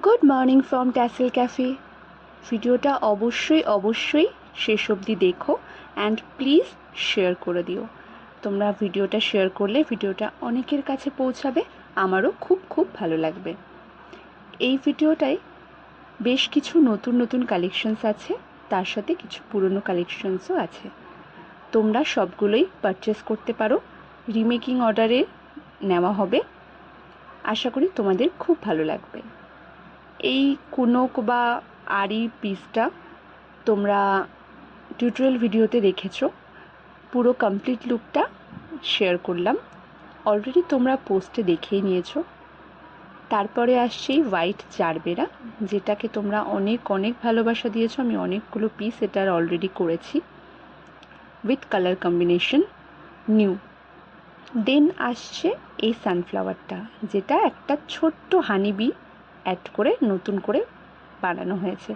Good morning from tassel cafe. ভিডিওটা অবশ্যই শেষ অবধি দেখো অ্যান্ড প্লিজ শেয়ার করে দিও। তোমরা ভিডিওটা শেয়ার করলে ভিডিওটা অনেকের কাছে পৌঁছাবে, আমারও খুব ভালো লাগবে। এই ভিডিওটায় বেশ কিছু নতুন কালেকশনস আছে, তার সাথে কিছু পুরনো কালেকশনসও আছে। তোমরা সবগুলোই পারচেস করতে পারো, রিমেকিং অর্ডারে নেওয়া হবে। আশা করি তোমাদের খুব ভালো লাগবে। এই কুনক বা আরি পিসটা তোমরা টিউটোরিয়াল ভিডিওতে দেখেছো, পুরো কমপ্লিট লুকটা শেয়ার করলাম, অলরেডি তোমরা পোস্টে দেখেই নিয়েছো। তারপরে আসছে হোয়াইট জারবেরা, যেটাকে তোমরা অনেক ভালোবাসা দিয়েছো। আমি অনেকগুলো পিস এটার অলরেডি করেছি উইথ কালার কম্বিনেশন নিউ। দেন আসছে এই সানফ্লাওয়ারটা, যেটা একটা ছোট্ট হানিবি অ্যাড করে নতুন করে বানানো হয়েছে।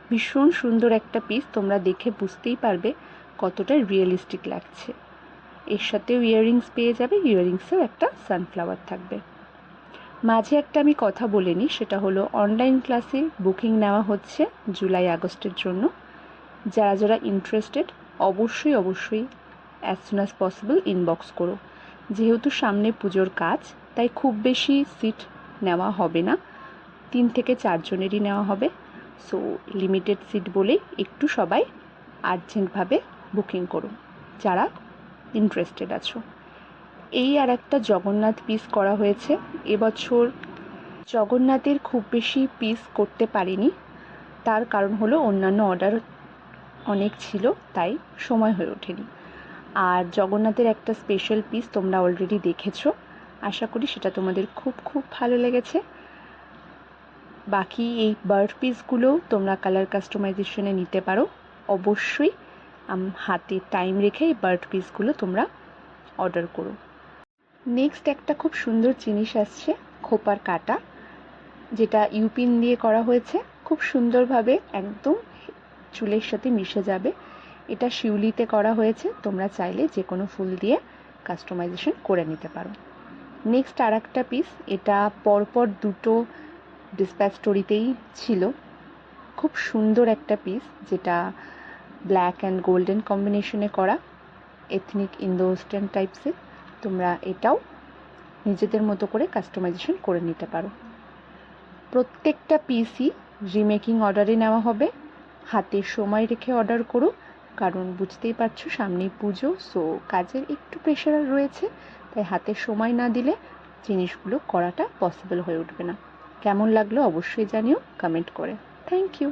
ভীষণ সুন্দর একটা পিস, তোমরা দেখে বুঝতেই পারবে কতটা রিয়েলিস্টিক লাগছে। এর সাথেও ইয়াররিংস পেয়ে যাবে, ইয়াররিংসেও একটা সানফ্লাওয়ার থাকবে। মাঝে একটা আমি কথা বলে নিই, সেটা হলো অনলাইন ক্লাসে বুকিং নেওয়া হচ্ছে জুলাই আগস্টের জন্য। যারা ইন্টারেস্টেড অবশ্যই as soon as possible inbox করো। যেহেতু সামনে পুজোর কাজ, তাই খুব বেশি সিট নেওয়া হবে না, 3 থেকে 4 জনেরই নেওয়া হবে। সো লিমিটেড সিট বলেই একটু সবাই আর্জেন্টভাবে বুকিং করো যারা ইন্টারেস্টেড আছো। এই আর একটা জগন্নাথ পিস করা হয়েছে। এবছর জগন্নাথের খুব বেশি পিস করতে পারিনি, তার কারণ হলো অন্যান্য অর্ডার অনেক ছিল, তাই সময় হয়ে ওঠেনি। আর জগন্নাথের একটা স্পেশাল পিস তোমরা অলরেডি দেখেছো, আশা করি সেটা তোমাদের খুব ভালো লেগেছে। বাকি এই বার্ড পিসগুলোও তোমরা কালার কাস্টমাইজেশনে নিতে পারো। অবশ্যই হাতে টাইম রেখে এই বার্ড পিসগুলো তোমরা অর্ডার করো। নেক্সট একটা খুব সুন্দর জিনিস আসছে, খোপার কাটা, যেটা ইউপিন দিয়ে করা হয়েছে। খুব সুন্দরভাবে একদম চুলের সাথে মিশে যাবে। এটা শিউলিতে করা হয়েছে, তোমরা চাইলে যে কোনো ফুল দিয়ে কাস্টমাইজেশন করে নিতে পারো। নেক্সট আর একটা পিস, এটা পরপর দুটো ডিসপ্যাচ স্টোরিতেই ছিল। খুব সুন্দর একটা পিস, যেটা ব্ল্যাক অ্যান্ড গোল্ডেন কম্বিনেশনে করা, এথনিক ইন্দো ওয়েস্টার্ন টাইপসের। তোমরা এটাও নিজেদের মতো করে কাস্টমাইজেশন করে নিতে পারো। প্রত্যেকটা পিসই রিমেকিং অর্ডারে নেওয়া হবে। হাতে সময় রেখে অর্ডার করো, কারণ বুঝতেই পারছো সামনেই পুজো, সো কাজের একটু প্রেশার রয়েছে, তাই হাতে সময় না দিলে জিনিসগুলো করাটা পসিবল হয়ে উঠবে না। কেমন লাগলো অবশ্যই জানিও কমেন্ট করে। Thank you.